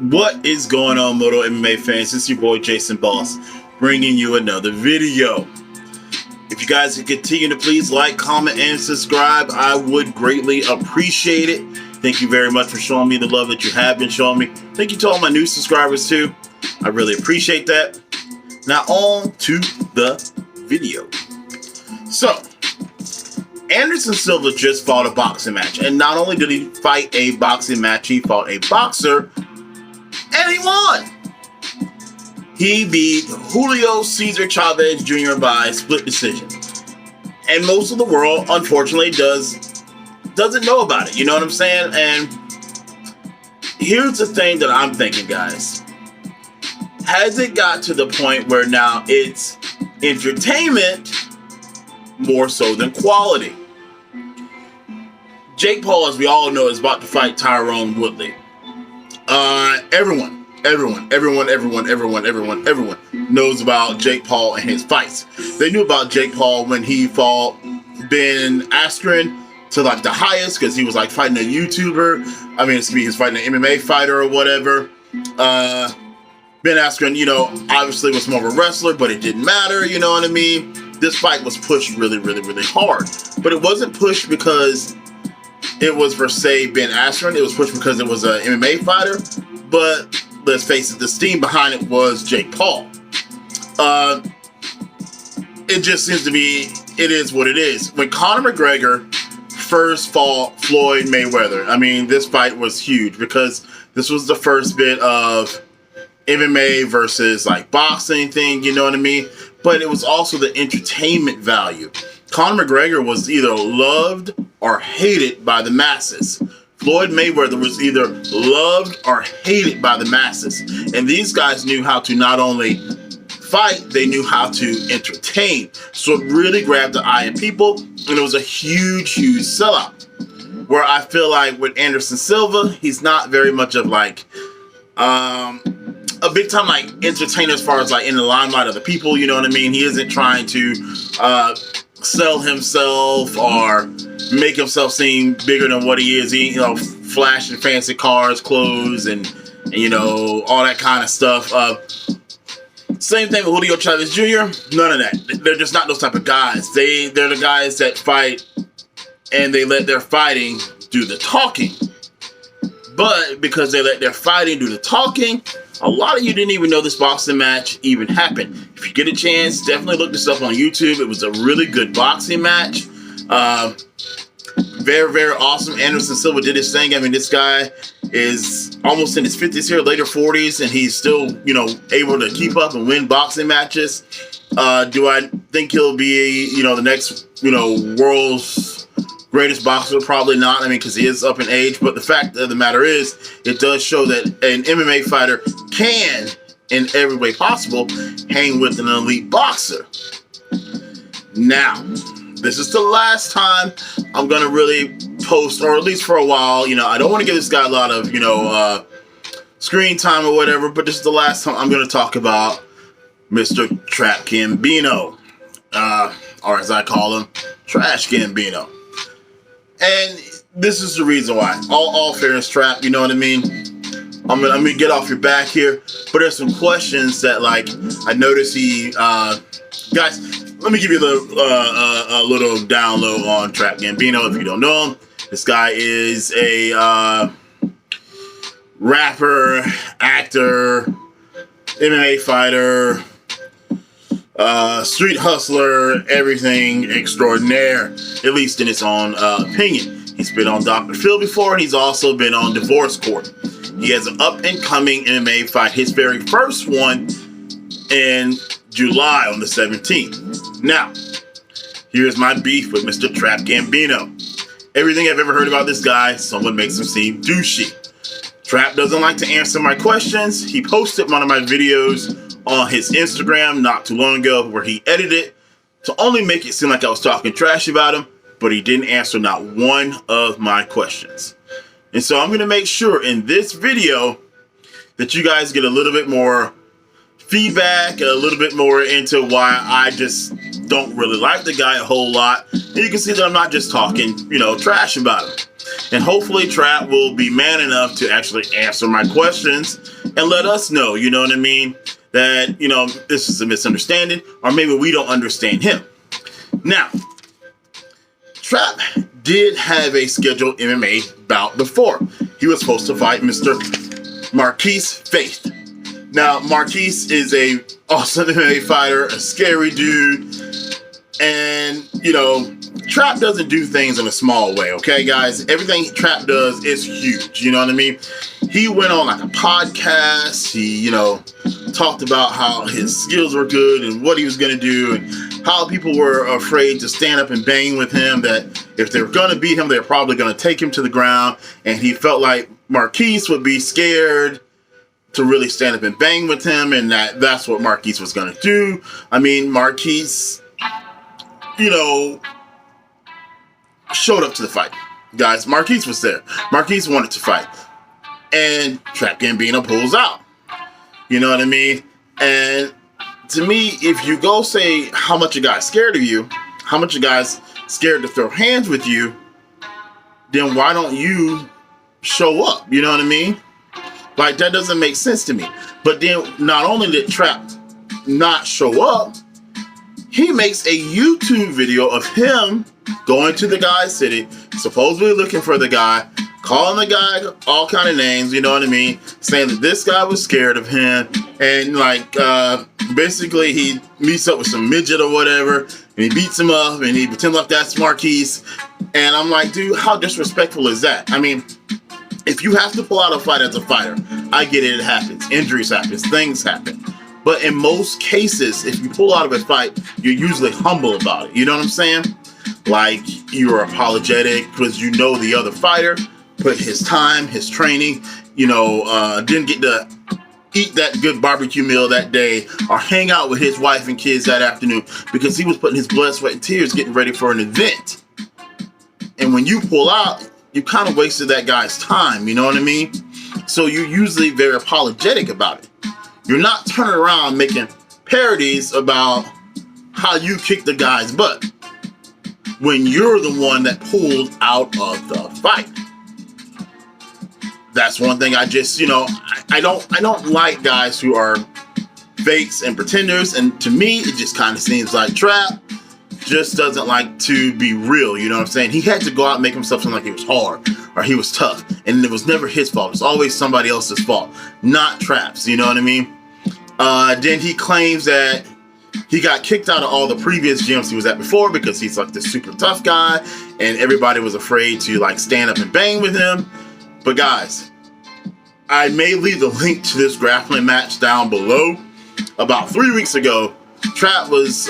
What is going on, Moto MMA fans? It's your boy Jason Boss, bringing you another video. If you guys could continue to please like, comment, and subscribe, I would greatly appreciate it. Thank you very much for showing me the love that you have been showing me. Thank you to all my new subscribers too. I really appreciate that. Now on to the video. So, Anderson Silva just fought a boxing match, and not only did he fight a boxing match, he fought a boxer, and he won. He beat Julio Chavez Jr. by split decision, and most of the world, unfortunately, doesn't know about it. You know what I'm saying? And here's the thing that I'm thinking, guys. Has it got to the point where now it's entertainment more so than quality? Jake Paul, as we all know, is about to fight Tyrone Woodley. Everyone knows about Jake Paul and his fights. They knew about Jake Paul when he fought Ben Askren to like the highest, because he was like fighting a YouTuber. I mean, he's fighting an MMA fighter or whatever. Ben Askren, you know, obviously was more of a wrestler, but it didn't matter, you know what I mean? This fight was pushed really hard. But it wasn't pushed because it was for, say, Ben Askren. It was pushed because it was an MMA fighter. But let's face it, the steam behind it was Jake Paul. It just seems to be, it is what it is. When Conor McGregor first fought Floyd Mayweather, I mean, this fight was huge because this was the first bit of MMA versus like boxing thing, you know what I mean? But it was also the entertainment value. Conor McGregor was either loved or hated by the masses. Floyd Mayweather was either loved or hated by the masses. And these guys knew how to not only fight, they knew how to entertain. So it really grabbed the eye of people, and it was a huge sellout. Where I feel like with Anderson Silva, he's not very much of like a big time like entertainer as far as like in the limelight of the people, you know what I mean? He isn't trying to sell himself or make himself seem bigger than what he is. He, you know, flashing fancy cars, clothes, and you know, all that kind of stuff. Same thing with Julio Chavez Jr. None of that. They're just not those type of guys. They're the guys that fight and they let their fighting do the talking. But because they let their fighting do the talking, a lot of you didn't even know this boxing match even happened. If you get a chance, definitely look this up on YouTube. It was a really good boxing match. Very awesome. Anderson Silva did his thing. I mean, this guy is almost in his 50s here, later 40s, and he's still, you know, able to keep up and win boxing matches. Do I think he'll be, you know, the next, you know, world's greatest boxer? Probably not. I mean, because he is up in age. But the fact of the matter is, it does show that an MMA fighter can, in every way possible, hang with an elite boxer. Now, this is the last time I'm going to really post, or at least for a while. You know, I don't want to give this guy a lot of, you know, screen time or whatever, but this is the last time I'm going to talk about Mr. Trap Gambino. Or as I call him, Trash Gambino. And this is the reason why. All fairness, Trap, you know what I mean? I'm gonna get off your back here, but there's some questions that, like, I noticed he, guys, let me give you a little download on Trap Gambino if you don't know him. This guy is a rapper, actor, MMA fighter, street hustler, everything extraordinaire, at least in his own opinion. He's been on Dr. Phil before, and he's also been on Divorce Court. He has an up-and-coming MMA fight, his very first one in July on the 17th. Now, here's my beef with Mr. Trap Gambino. Everything I've ever heard about this guy, someone makes him seem douchey. Trap doesn't like to answer my questions. He posted one of my videos on his Instagram not too long ago where he edited to only make it seem like I was talking trash about him, but he didn't answer not one of my questions. And so I'm going to make sure in this video that you guys get a little bit more feedback, a little bit more into why I just don't really like the guy a whole lot. And you can see that I'm not just talking, trash about him. And hopefully Trap will be man enough to actually answer my questions and let us know, you know what I mean, that, this is a misunderstanding, or maybe we don't understand him. Now, Trap did have a scheduled MMA bout before. He was supposed to fight Mr. Marquise Faith. Now, Marquise is a awesome MMA fighter, a scary dude, and, Trap doesn't do things in a small way, okay, guys? Everything Trap does is huge, you know what I mean? He went on like a podcast, he, talked about how his skills were good and what he was going to do and how people were afraid to stand up and bang with him, that if they were going to beat him, they're probably going to take him to the ground, and he felt like Marquise would be scared to really stand up and bang with him, and that's what Marquise was going to do. I mean, Marquise, showed up to the fight. Guys, Marquise was there. Marquise wanted to fight. And Trap Gambino pulls out. You know what I mean? And to me, if you go say how much a guy's scared of you, how much a guy's scared to throw hands with you, then why don't you show up? You know what I mean? Like, that doesn't make sense to me. But then, not only did Trap not show up, he makes a YouTube video of him going to the guy's city, supposedly looking for the guy, calling the guy all kind of names, you know what I mean, saying that this guy was scared of him, and basically he meets up with some midget or whatever, and he beats him up, and he pretends like that's Marquise, and I'm like, dude, how disrespectful is that? I mean, if you have to pull out a fight as a fighter, I get it, it happens, injuries happen, things happen. But in most cases, if you pull out of a fight, you're usually humble about it. You know what I'm saying? Like, you're apologetic because you know the other fighter put his time, his training, didn't get to eat that good barbecue meal that day or hang out with his wife and kids that afternoon because he was putting his blood, sweat, and tears getting ready for an event. And when you pull out, you kind of wasted that guy's time, you know what I mean? So you're usually very apologetic about it. You're not turning around making parodies about how you kicked the guy's butt when you're the one that pulled out of the fight. That's one thing I just, I don't like guys who are fakes and pretenders, and to me, it just kind of seems like Trap just doesn't like to be real, you know what I'm saying? He had to go out and make himself sound like he was hard or he was tough, and it was never his fault. It's always somebody else's fault, not Trap's, you know what I mean? Then he claims that he got kicked out of all the previous gyms he was at before because he's like this super tough guy and everybody was afraid to like stand up and bang with him. But guys, I may leave the link to this grappling match down below. About 3 weeks ago, Trap was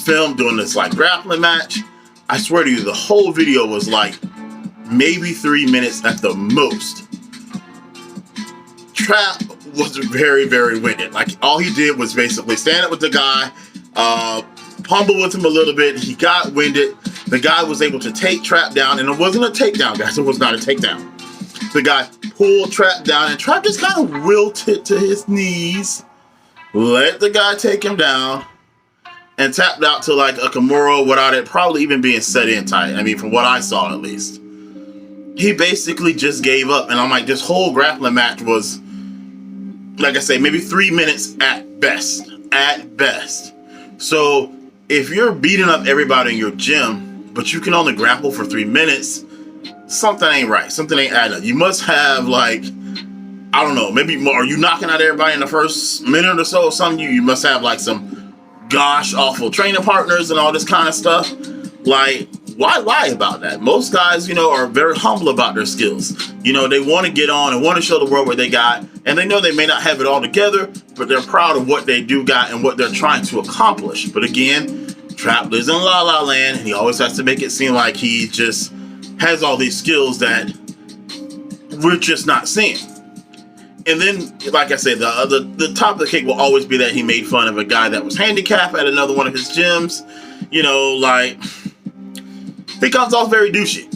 filmed doing this like grappling match. I swear to you, the whole video was like maybe 3 minutes at the most. Trap was very, very winded. Like, all he did was basically stand up with the guy, pumble with him a little bit. He got winded. The guy was able to take Trap down, and it wasn't a takedown, guys. It was not a takedown. The guy pulled Trap down, and Trap just kind of wilted to his knees, let the guy take him down, and tapped out to like a Kimura without it probably even being set in tight. I mean, from what I saw at least. He basically just gave up, and I'm like, this whole grappling match was, like I say, maybe 3 minutes at best. At best. So if you're beating up everybody in your gym, but you can only grapple for 3 minutes, something ain't right. Something ain't adding up. You must have, like, I don't know, maybe more. Are you knocking out everybody in the first minute or so or something? You must have like some gosh awful training partners and all this kind of stuff. Like, why lie about that? Most guys, are very humble about their skills. They want to get on and want to show the world what they got, and they know they may not have it all together, but they're proud of what they do got and what they're trying to accomplish. But again, Trap lives in La La Land, and he always has to make it seem like he just has all these skills that we're just not seeing. And then, like I said, the top of the cake will always be that he made fun of a guy that was handicapped at another one of his gyms. He comes off very douchey.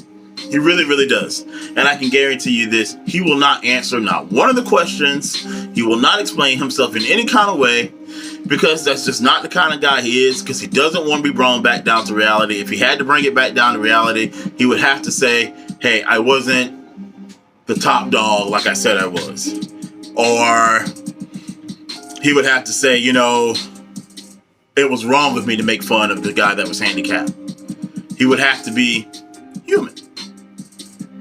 He really, really does. And I can guarantee you this, he will not answer not one of the questions. He will not explain himself in any kind of way, because that's just not the kind of guy he is, because he doesn't want to be brought back down to reality. If he had to bring it back down to reality, he would have to say, hey, I wasn't the top dog like I said I was. Or he would have to say, you know, it was wrong of me to make fun of the guy that was handicapped. He would have to be human.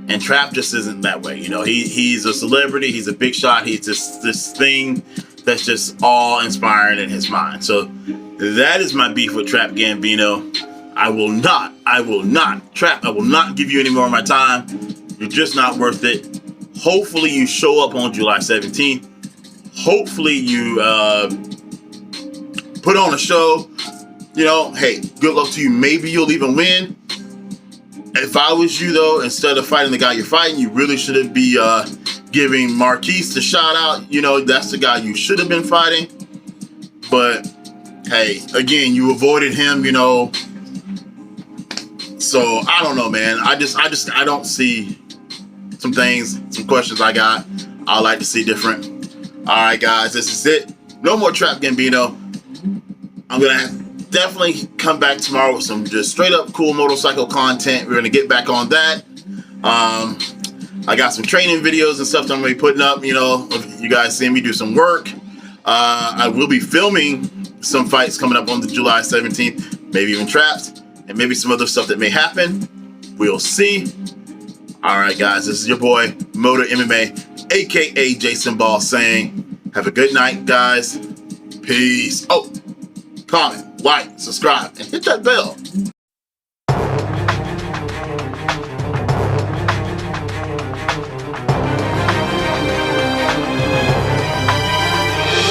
And Trap just isn't that way. You know, he's a celebrity. He's a big shot. He's just this thing that's just awe-inspiring in his mind. So that is my beef with Trap Gambino. I will not, Trap, I will not give you any more of my time. You're just not worth it. Hopefully you show up on July 17th. Hopefully you put on a show. You know, hey, good luck to you. Maybe you'll even win. If I was you, though, instead of fighting the guy you're fighting, you really shouldn't be giving Marquise the shout out. You know, that's the guy you should have been fighting. But hey, again, you avoided him, you know. So I don't know, man. I don't see some things, some questions I got. I like to see different. All right, guys, this is it. No more Trap Gambino. I'm gonna definitely come back tomorrow with some just straight up cool motorcycle content. We're gonna get back on that. I got some training videos and stuff that I'm gonna be putting up. You know, if you guys see me do some work. I will be filming some fights coming up on the July 17th, maybe even Trapped, and maybe some other stuff that may happen. We'll see. All right, guys, this is your boy Motor MMA, aka Jason Ball, saying have a good night, guys. Peace. Oh, comment, like, subscribe, and hit that bell.